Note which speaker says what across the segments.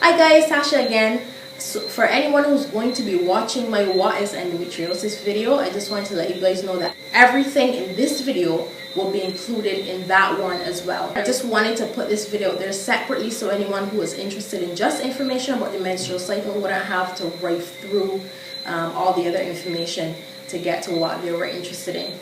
Speaker 1: Hi guys, Tasha again. So for anyone who's going to be watching my what is endometriosis video, I just want to let you guys know that everything in this video will be included in that one as well. I just wanted to put this video there separately so anyone who is interested in just information about the menstrual cycle wouldn't have to write through all the other information to get to what they were interested in.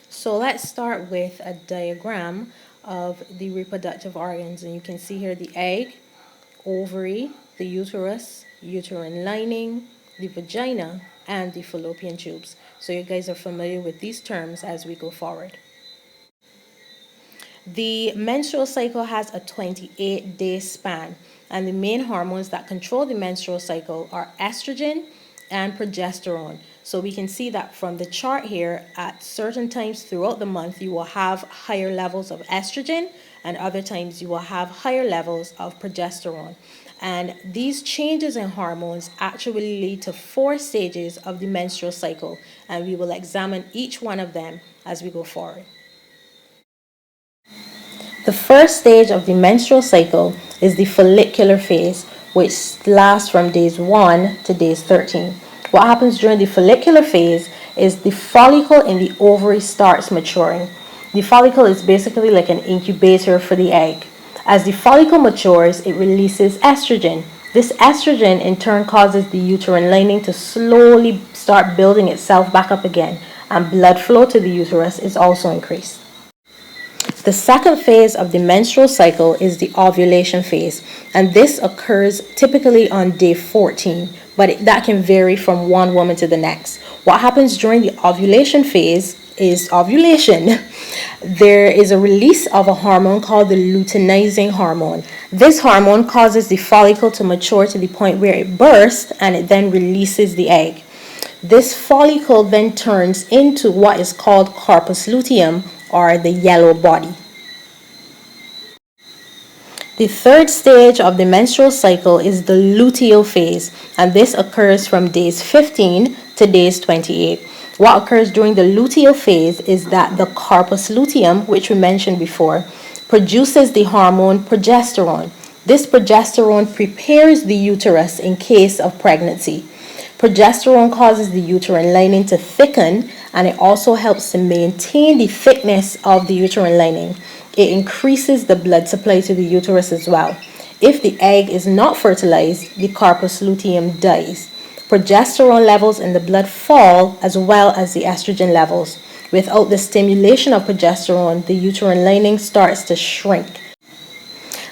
Speaker 1: So let's start with a diagram of the reproductive organs, and you can see here the egg, ovary, the uterus, uterine lining, the vagina, and the fallopian tubes. So you guys are familiar with these terms as we go forward. The menstrual cycle has a 28-day span, and the main hormones that control the menstrual cycle are estrogen and progesterone. So we can see that from the chart here, at certain times throughout the month, you will have higher levels of estrogen, and other times you will have higher levels of progesterone. And these changes in hormones actually lead to 4 stages of the menstrual cycle, and we will examine each one of them as we go forward. The first stage of the menstrual cycle is the follicular phase, which lasts from days 1 to days 13. What happens during the follicular phase is the follicle in the ovary starts maturing. The follicle is basically like an incubator for the egg. As the follicle matures, it releases estrogen. This estrogen in turn causes the uterine lining to slowly start building itself back up again, and blood flow to the uterus is also increased. The second phase of the menstrual cycle is the ovulation phase, and this occurs typically on day 14, but that can vary from one woman to the next. What happens during the ovulation phase is ovulation. There is a release of a hormone called the luteinizing hormone. This hormone causes the follicle to mature to the point where it bursts, and it then releases the egg. This follicle then turns into what is called corpus luteum, or the yellow body. The third stage of the menstrual cycle is the luteal phase, and this occurs from days 15 to days 28. What occurs during the luteal phase is that the corpus luteum, which we mentioned before, produces the hormone progesterone. This progesterone prepares the uterus in case of pregnancy. Progesterone causes the uterine lining to thicken, and it also helps to maintain the thickness of the uterine lining. It increases the blood supply to the uterus as well. If the egg is not fertilized, the corpus luteum dies. Progesterone levels in the blood fall, as well as the estrogen levels. Without the stimulation of progesterone, the uterine lining starts to shrink.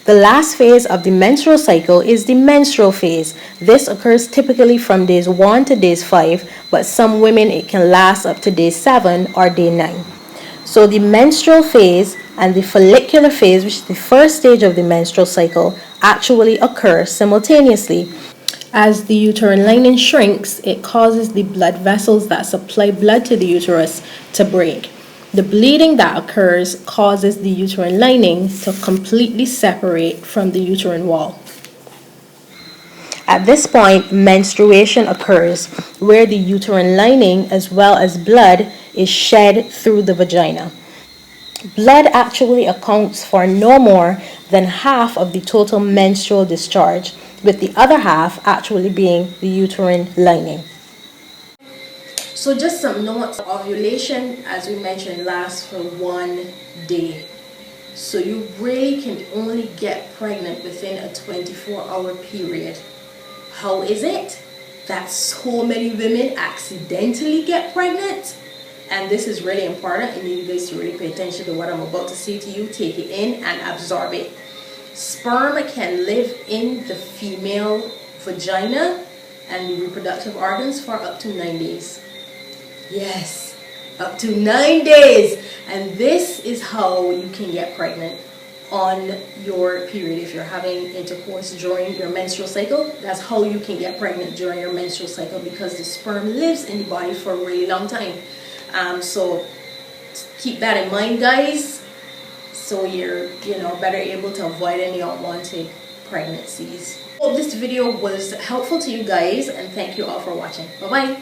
Speaker 1: The last phase of the menstrual cycle is the menstrual phase. This occurs typically from days 1 to days 5, but some women it can last up to day 7 or day 9. So the menstrual phase and the follicular phase, which is the first stage of the menstrual cycle, actually occur simultaneously. As the uterine lining shrinks, it causes the blood vessels that supply blood to the uterus to break. The bleeding that occurs causes the uterine lining to completely separate from the uterine wall. At this point, menstruation occurs, where the uterine lining as well as blood is shed through the vagina. Blood actually accounts for no more than half of the total menstrual discharge, with the other half actually being the uterine lining. So just some notes. Ovulation, as we mentioned, lasts for 1 day. So you really can only get pregnant within a 24-hour period. How is it that so many women accidentally get pregnant? And this is really important. I need you guys to really pay attention to what I'm about to say to you. Take it in and absorb it. Sperm can live in the female vagina and the reproductive organs for up to 9 days. Yes, up to 9 days. And this is how you can get pregnant on your period. If you're having intercourse during your menstrual cycle, that's how you can get pregnant during your menstrual cycle, because the sperm lives in the body for a really long time. So keep that in mind, guys, so you're better able to avoid any unwanted pregnancies. Hope this video was helpful to you guys, and thank you all for watching. Bye bye.